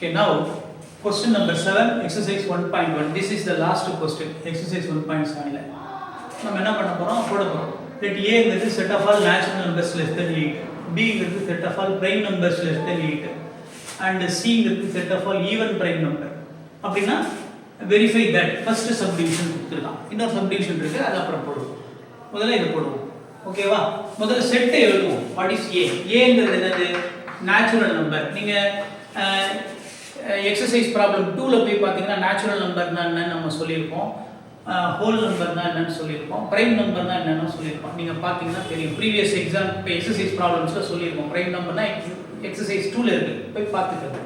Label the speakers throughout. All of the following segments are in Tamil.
Speaker 1: Okay, now question number 7, exercise 1.1. This is the last question, exercise 1.7. நம்ம என்ன பண்ண போறோம் போட போறோம். Let A is the set of all natural numbers less than 8, B is the set of all prime numbers less than 8, and C is the set of all even prime number. அப்படினா verify that first subdivision கொடுத்துடலாம். இன்னொரு subdivision இருக்கு, அது அப்புறம் போடுவோம். முதல்ல இத போடுவோம். ஓகேவா? முதல்ல செட் எழுதுவோம். What is A? A ங்கிறது என்னது? Natural number. நீங்க எக்ஸசைஸ் ப்ராப்ளம் 2ல போய் பாத்தீங்கன்னா நேச்சுரல் நம்பர்னா என்னன்னு நம்ம சொல்லியிருப்போம், ஹோல் நம்பர்னா என்னன்னு சொல்லியிருப்போம், பிரைம் நம்பர்னா என்னன்னு சொல்லியிருப்போம். நீங்க பாத்தீங்கன்னா தெரியும், ப்ரீவியஸ் எக்ஸாம் எக்ஸசைஸ் ப்ராப்ளம்ஸ்ல சொல்லியிருப்போம். பிரைம் நம்பர்னா எக்ஸசைஸ் 2ல இருக்கு, போய் பார்த்துக்கோங்க.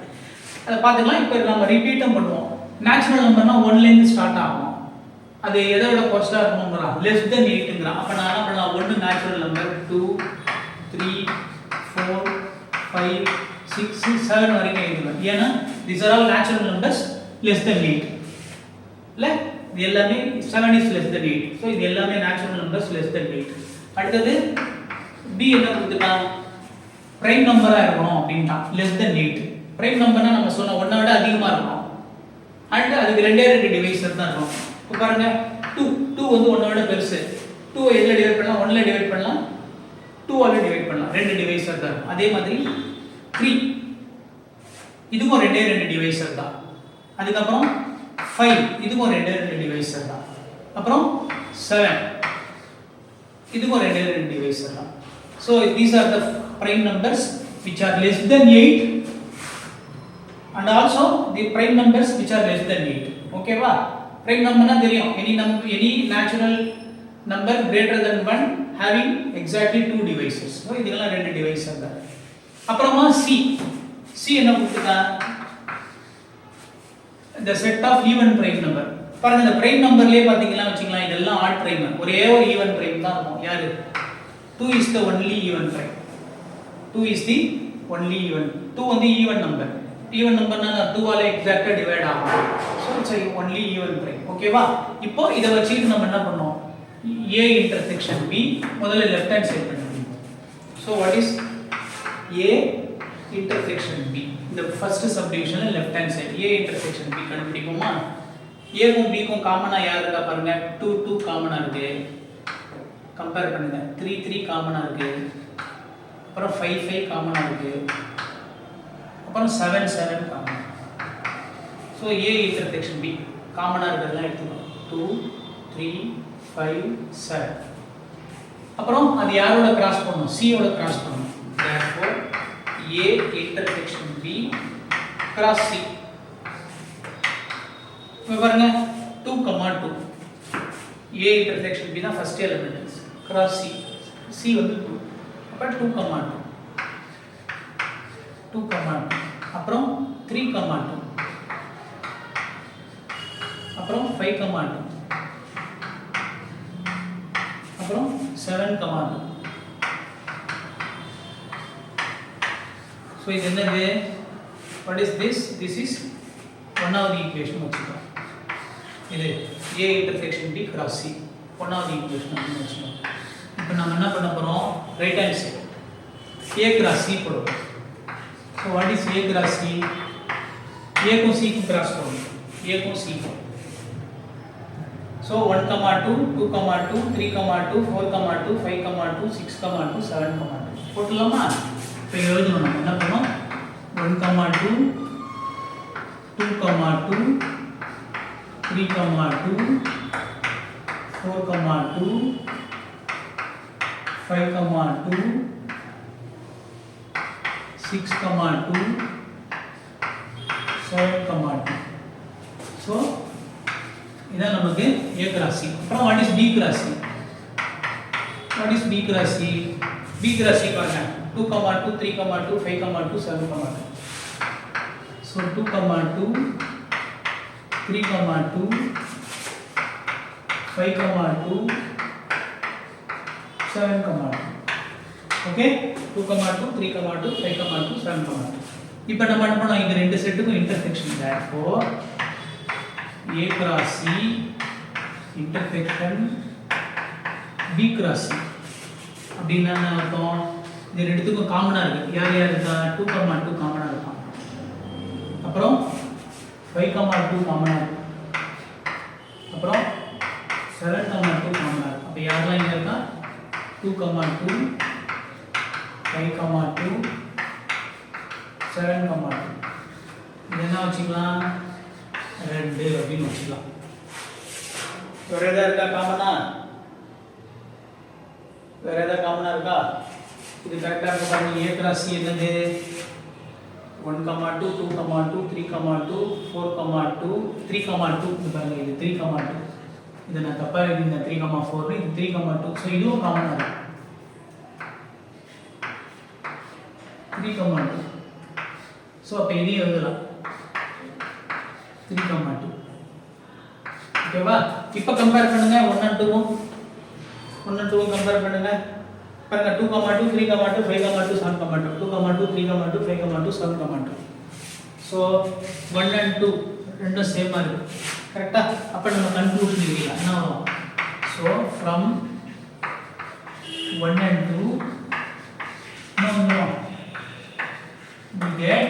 Speaker 1: அதை பார்த்துக்கலாம். இப்போ நம்ம ரிப்பீட்டும் பண்ணுவோம். நேச்சுரல் நம்பர்னா 1ல இருந்து ஸ்டார்ட் ஆகும். அது எதை விட குறைச்சா இருக்கணும்ங்கறான், லெஸ் தென் 8ங்கறான். அப்ப நான் என்ன பண்ணலாம், 1 நேச்சுரல் நம்பர், 2 3 4 5 6 7 வரைக்கும் எழுதலாம். ஏன்னா these are all natural numbers less than 8. இல்ல இது எல்லாமே 7 is less than 8. so இது எல்லாமே natural numbers less than 8. அடுத்து B என்ன கொடுத்துட்டான், prime நம்பரா இருக்கணும் அப்படின்ட்டான். less than 8 prime நம்பர்னா நம்ம சொன்ன 1 விட அதிகமா இருக்கணும். அடுத்து அதுக்கு ரெண்டே ரெண்டு டிவைசர் தான் இருக்கும். இப்போ பாருங்க 2 வந்து 1 விட பெருசு. 2 எதுல டிவைட் பண்ணலாம், 1ல டிவைட் பண்ணலாம், 2 ஆல டிவைட் பண்ணலாம். ரெண்டு டிவைசர் தான் இருக்கும். அதே மாதிரி 3 இதுவும் ரெண்டே ரெண்டு டிவைசர் தான். அதுக்கு அப்புறம் 5 இதுவும் ரெண்டே ரெண்டு டிவைசர் தான். அப்புறம் 7 இதுவும் ரெண்டே ரெண்டு டிவைசர் தான். so these are the prime numbers which are less than 8 and also the prime numbers which are less than 8. ஓகேவா? prime numberனா தெரியும், any natural number greater than 1 having exactly 2 divisors. so இதெல்லாம் ரெண்டு டிவைசர் தான். அப்புறமா C என்ன கொடுத்துட்டா, the set of even prime number. பாருங்க இந்த prime numberலயே பாத்தீங்கன்னா வெச்சீங்களா, இதெல்லாம் odd prime. ஒரே ஒரு even prime தான் இருக்கும். யாரு? 2 is the only even prime. 2 is the only even. 2 வந்து even number. even numberனா 2 ஆல எக்ஸாக்ட்டா டிவைட் ஆகும். so it's a only even prime. ஓகேவா? இப்போ இத வச்சு நம்ம என்ன பண்ணோம், A intersection B முதல்ல left hand side பண்ணுங்க. so what is A intersection B? இந்த first subdivision left hand side A intersection B கண்டுபிடிப்போமா? A க்கும் B க்கும் காமனா யார் இருக்கா பாருங்க, 2 2 காமனா இருக்கு. கம்பேர் பண்ணுங்க. 3 3 காமனா இருக்கு. அப்புறம் 5 5 காமனா இருக்கு. அப்புறம் 7 7 காமனா. so A intersection B காமனா இருக்கிறதெல்லாம் எடுத்துக்கணும். 2 3 5 7. அப்புறம் அது யாரோட கிராஸ் பண்ணனும், C யோட கிராஸ் பண்ணனும். therefore A intersection B cross C. இப்போ பாருங்க 2, 2 A intersection B தான் first element, cross C. C வந்து 2. அப்ப 2, 2 2, 2. அப்புறம் 3, 2. அப்புறம் 5, 2. அப்புறம் 7, 2. so இது என்னது, what is this? this is ஒன்னாவது ஈக்குவேஷன் வச்சுக்கோங்க. இது A intersection B cross C ஒன்னாவது ஈக்குவேஷன் அப்படின்னு வச்சுக்கோங்க. இப்போ நம்ம என்ன பண்ண போறோம், right hand side A cross C போடுவோம். so what is A cross C? A க்கும் C க்கும் கிராஸ் போடுவோம். A க்கும் C க்கும். so 1, 2 2, 2 3, 2 4, 2 5, 2 6, 2 7, 2 போட்டுலாமா? இப்போ எழுதணும். நம்ம என்ன பண்ணோம், 1, 2 2, 2 3, 2 4, 2 5, 2 6, 2 7, 2. so இதான் நமக்கு A cross C. அப்புறம் what is B cross C? what is B cross C? B cross C பாருங்க, 2, 2 3, 2 5, 2 7, 2. so 2, 2 3, 2 5, 2 7, 2. ஓகே, 2, 2 3, 2 5, 2 7, 2. இப்போ நம்ம என்ன பண்ணோம், இந்த ரெண்டு செட்டுக்கும் intersection. therefore A cross C intersection B cross C அப்படின்னா என்ன அர்த்தம், இந்த ரெண்டுத்துக்கும் காமனா இருக்கு. யார் யார் இருக்கா, 2, 2 காமனா இருக்கும். அப்ப அப்புறம் 5, 2 காமனாக இருக்கும். அப்புறம் 7, 2 காமனாக இருக்கும். அப்போ யாரெல்லாம் இங்கே இருக்கா? 2, 2, 5, 2, 7, 2. இது என்ன வச்சுக்கலாம்? 2 அப்படின்னு வச்சுக்கலாம். வேற ஏதாவது இருக்கா காமனா? வேற ஏதாவது காமனா இருக்கா? இது கரெக்டாக இருக்க பாருங்க. A cross C என்னது? 1, 2, 2, 2, 3, 2, 4, 2, 3, 2. இது பாருங்க, இது 3, 2. இதை நான் தப்பா எழுதினேன். 3, 4, இது 3, 2. ஸோ இதுவும் காமனா இருக்கு. 3, 2. ஸோ அப்போ இதையும் எழுதலாம். 3, 2. ஓகேவா? இப்போ கம்பேர் பண்ணுங்க. 1 and 2 கம்பேர் பண்ணுங்க. பாருங்க 2, 2, 3, 2, 5, 2, 7, 2. 2, 2, 3, 2, 5, 2, 7, 2. ஸோ 1 and 2 ரெண்டும் சேமாக இருக்கு. கரெக்டா? அப்போ நம்ம கன்க்ளூஷன் எழுதிக்கலாம். என்ன வரும்? So from 1 and 2 no we get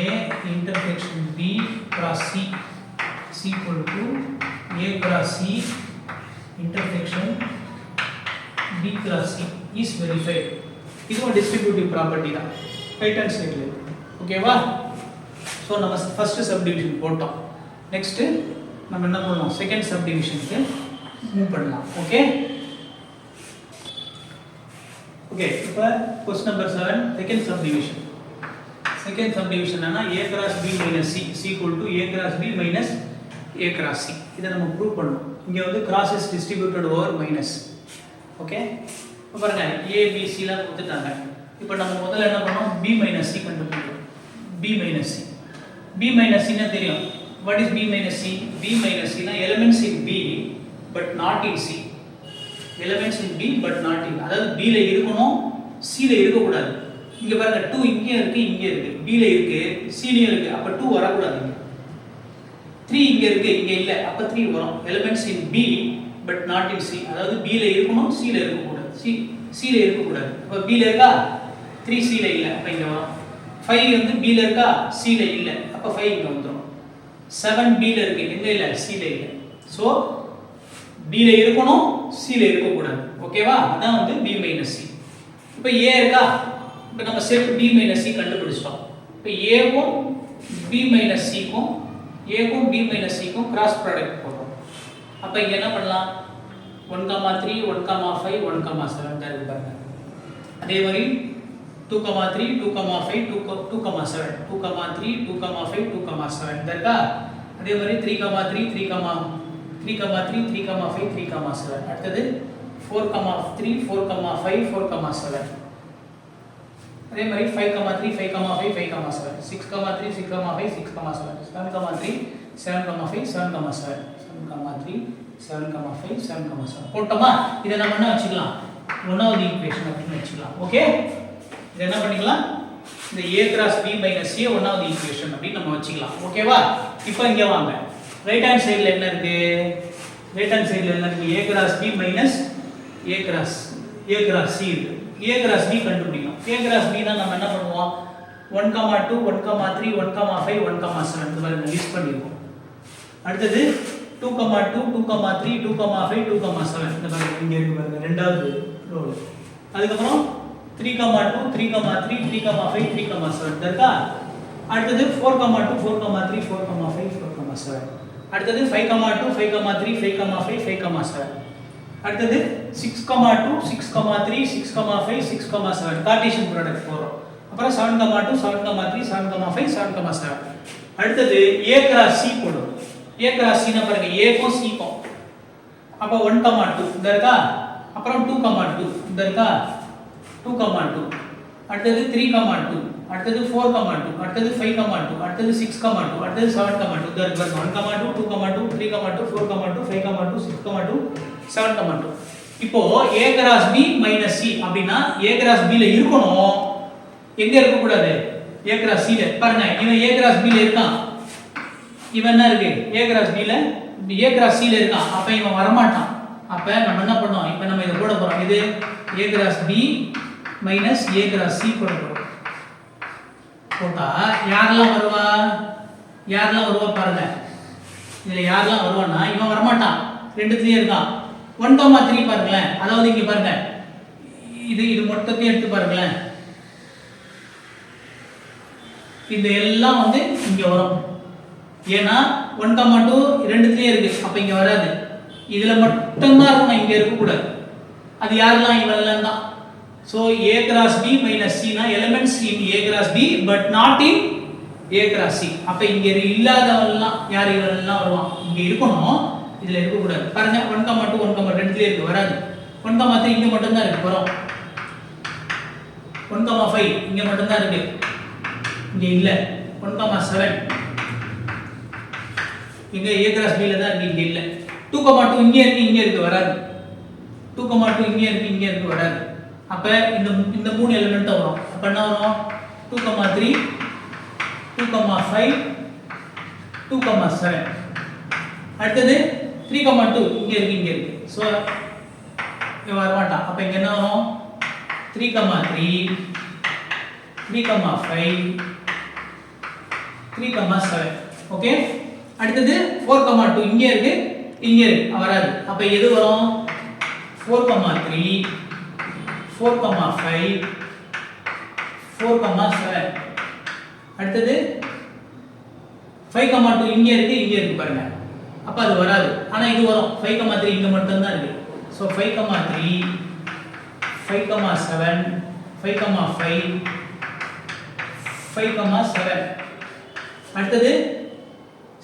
Speaker 1: A intersection B cross C is equal to A cross C intersection B cross C is verified. இது ஒரு டிஸ்ட்ரிபியூட்டிவ் ப்ராப்பர்ட்டி தான் ரைட் ஹேண்ட் சைடுல. ஓகேவா? ஸோ நம்ம ஃபர்ஸ்ட் சப்டிவிஷன் போட்டோம். நெக்ஸ்ட் நம்ம என்ன பண்ணலாம்? செகண்ட் சப்டிவிஷனுக்கு மூவ் பண்ணலாம். ஓகே ஓகே இப்போ question number 7 second subdivision. Second subdivision என்னன்னா A cross B minus C is equal to A cross B minus A cross C. இதை நம்ம ப்ரூவ் பண்ணணும். இங்க வந்து cross is distributed over minus. Okay இப்போ பாருங்க A B C லாம் கொடுத்துட்டாங்க. இப்போ நம்ம முதல்ல என்ன பண்ணோம்? B minus C கண்டுபிடிக்கணும். B minus C. B minus C னா தெரியும். What is B minus C? B minus C னா elements in B but not in C. Elements in B but not in. அதாவது B ல இருக்கணும், C ல இருக்க கூடாது. இங்க பாருங்க 2 இங்க இருக்கு, இங்க இருக்கு. B ல இருக்கு, C ல இருக்கு. அப்ப 2 வர கூடாது. 3 இங்க இருக்கு, இங்க இல்ல. அப்ப 3 வரும். Elements in B but not in C. அதாவது B ல இருக்கணும், C ல இருக்க கூடாது. C ல இருக்க கூடாது. அப்ப B ல இருக்கா? 3 C ல இல்ல. அப்ப இங்க வரும். 5 வந்து B ல இருக்கா? C ல இல்ல. அப்ப 5 இங்க வந்துரும். 7 B ல இருக்கு, எங்க இல்ல? C ல இல்ல. சோ B ல இருக்கணும், C ல இருக்க கூடாது. ஓகேவா? அதான் வந்து B minus C. இப்போ A இருக்கா? இப்போ நம்ம செட் B minus C கண்டுபிடிச்சிட்டோம். இப்போ A க்கும் B minus C க்கும் A க்கும் B minus C க்கும் கிராஸ் ப்ராடக்ட் போடுறோம். அப்ப இங்க என்ன பண்ணலாம்? 1, 3, 1, 5, 1, 7 தான் இருக்கு பாருங்க. அதே மாதிரி 2, 3, 2, 5, 2, 7, 2, 3, 2, 5, 2, 7 இருக்கா? அதே மாதிரி 3, 3, 3, 3, 5, 3, 7. அடுத்தது 4, 3, 4, 5, 4, 7. அதே மாதிரி 5, 3, 5, 5, 5, 7. 6, 3, 6, 5, 6, 7. 7, 3, 7, 5, 7, 7. 7, 3, 7, 5, 7, 7. போட்டோமா? இதை நம்ம என்ன வச்சுக்கலாம்? ஒன்றாவது ஈக்குவேஷன் அப்படின்னு வச்சுக்கலாம். ஓகே இதை என்ன பண்ணிக்கலாம்? இந்த A cross B minus C ஒன்றாவது ஈக்குவேஷன் அப்படின்னு நம்ம வச்சுக்கலாம். ஓகேவா? இப்போ இங்கே வாங்க. ரைட் ஹேண்ட் சைடில் என்ன இருக்கு? ரைட் ஹேண்ட் சைடில் என்ன இருக்கு? A cross B minus A cross C இருக்கு. A cross B கண்டுபிடிக்கணும். A cross B னா நம்ம என்ன பண்ணுவோம்? 1, 2, 1, 3, 1, 5, 1, 7 இந்த மாதிரி லிஸ்ட் பண்ணிருக்கோம். அடுத்தது 2, 2, 2, 3, 2, 5, 2, 7 இந்த மாதிரி இங்க இருக்கு பாருங்க இரண்டாவது ரோல். அதுக்கு அப்புறம் 3, 2, 3, 3, 3, 5, 3, 7 இருக்கா? அடுத்தது 4, 2, 4, 3, 4, 5, 4, 7. அடுத்தது 5, 2, 5, 3, 5, 5, 7. அடுத்தது 6, 2, 6, 3, 6, 5, 6, 7 கார்ட்டீசியன் ப்ராடக்ட் போறோம். அப்புறம் 7, 2, 7, 3, 7, 5, 7, 7. அடுத்தது A cross C போடுறோம். A cross C னா பாருங்க A க்கும் C க்கும். அப்ப 1, 2 இந்த இருக்கா? அப்புறம் 2, 2 இந்த இருக்கா? 2, 2. அடுத்தது 3, 2. அடுத்தது 4, 2. அடுத்தது 5, 2. அடுத்தது 6, 2. அடுத்தது 7, 2 இந்த இருக்கு பாருங்க 1, 2, 2, 3, 2, 4, 2, 5, 2, 6, 2, 7, 2. இப்போ A cross B minus C அப்படினா A cross B ல இருக்கணும். எங்க இருக்க கூடாது? A cross C ல. பாருங்க இவன் A cross B ல இருக்கான். இவன் என்ன இருக்கு? A cross B ல A cross C ல இருக்கான். அப்ப இவன் வர மாட்டான். அப்ப நம்ம என்ன பண்ணோம்? இப்போ நம்ம இத போட போறோம். இது A cross B minus A cross C போட போறோம். போட்டா யாரெல்லாம் வருவா பாருங்க. இதில் யாரெல்லாம் வருவான்னா இவன் வரமாட்டான், ரெண்டுத்துலேயே இருக்கான். 1,3 பாருங்களேன். அதாவது இங்கே பாருங்க, இது மொத்தத்தையும் எடுத்து பாருங்களேன். இந்த எல்லாம் வந்து இங்கே வரும். ஏன்னா 1,2 ரெண்டுத்துலேயே இருக்கு, அப்போ இங்கே வராது. இதில் மட்டும்தான் இருக்கணும், இங்கே இருக்கக்கூடாது. அது யாரெல்லாம் இவெல்லாம் தான். So A cross B minus C னா elements in A cross B but not in A cross C. அப்போ இங்கே இல்லாதவெல்லாம் யார் இவெல்லாம் வருவான், இங்கே இருக்கணும், இதில் இருக்கக்கூடாது. பாருங்க 1,2 1,2 ரெண்டுத்துலேயே இருக்கு, வராது. 1,3 இங்கே மட்டும்தான் இருக்கு, வரும். 1,5 இங்கே மட்டும்தான் இருக்கு, இங்கே இல்லை. 1,7 இங்கே A cross B ல தான் இருக்கு, இங்கே இல்லை. 2,2 இங்கே இருக்கு, வராது. 2,2 இங்கே இருக்கு, வராது. அப்போ இந்த 3 எலிமெண்ட்டும் வரும். அப்போ என்ன வரும்? 2,3 2,5 2,7. அடுத்தது 3,2 இங்கே இருக்கு. ஸோ இங்கே வரமாட்டான். அப்போ இங்கே என்ன வரும்? 3,3 3,5 3,7. ஓகே. அடுத்தது 4,2 இங்கே இருக்கு, வராது. அப்போ எது வரும்? 4,3 4,5 4,7. அடுத்தது 5,2 இங்கே இருக்கு பாருங்க. அப்போ அது வராது. ஆனால் இது வரும். 5,3 இங்கே மட்டும்தான் இருக்கு. ஸோ 5,3 5,7 5,5 5,7. அடுத்தது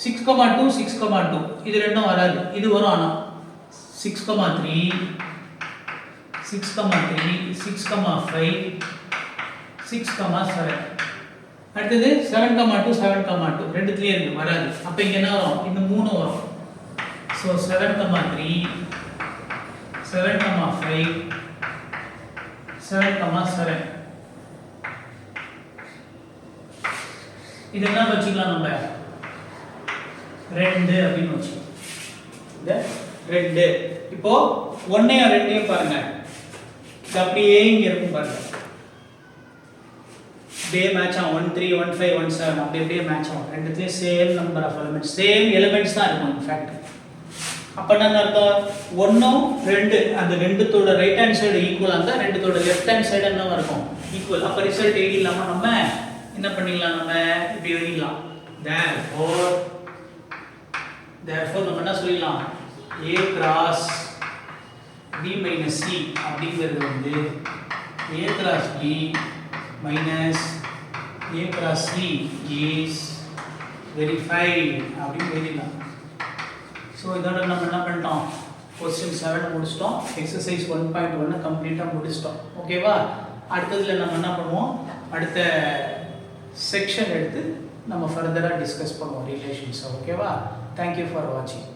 Speaker 1: 6,2 6,2 இது ரெண்டும் வராது, இது வரும். ஆனால் 6,3 6,3 6,5 6,7. அடுத்தது 7,2 7,2 ரெண்டுத்துலேயே இருக்கு, வராது. அப்போ இங்கே என்ன வரும்? இந்த 3 வரும். ஸோ 7,3 7,5 7,7. இதெல்லாம் வச்சுக்கலாம் நம்ம 2 அப்படின்னு வச்சுக்கலாம். இந்த 2 இப்போ 1ஐயும் 2ஐயும் பாருங்க, இது அப்படியே இங்க இருக்கும் பாருங்க. அப்படியே மேட்ச் ஆகும். 1 3 1 5 1 7 அப்படியே மேட்ச் ஆகும். ரெண்டுத்துலயும் same number of elements, same elements தான் இருக்கும் இன்ஃபேக்ட். அப்ப என்ன அர்த்தம்? 1 2 அந்த ரெண்டுத்தோட ரைட் ஹேண்ட் சைடு ஈக்குவலா இருந்தா ரெண்டுத்தோட லெஃப்ட் ஹேண்ட் சைடு என்ன இருக்கும்? ஈக்குவல். அப்ப ரிசல்ட் எழுதிடலாமா? நம்ம என்ன பண்ணிடலாம்? நம்ம இப்படி எழுதிடலாம். therefore நம்ம என்ன சொல்லிடலாம்? A cross B minus C அப்படிங்கிறது வந்து A cross B minus A cross C is verified அப்படின்னு எழுதிடலாம். ஸோ இதோட நம்ம என்ன பண்ணிட்டோம்? கொஸ்டின் 7 முடிச்சிட்டோம். எக்ஸசைஸ் 1.1 கம்ப்ளீட்டாக முடிச்சிட்டோம். ஓகேவா? அடுத்ததில் நம்ம என்ன பண்ணுவோம்? அடுத்த செக்ஷன் எடுத்து நம்ம ஃபர்தராக டிஸ்கஸ் பண்ணுவோம் ரிலேஷன்ஸை. ஓகேவா? தேங்க்யூ ஃபார் வாட்சிங்.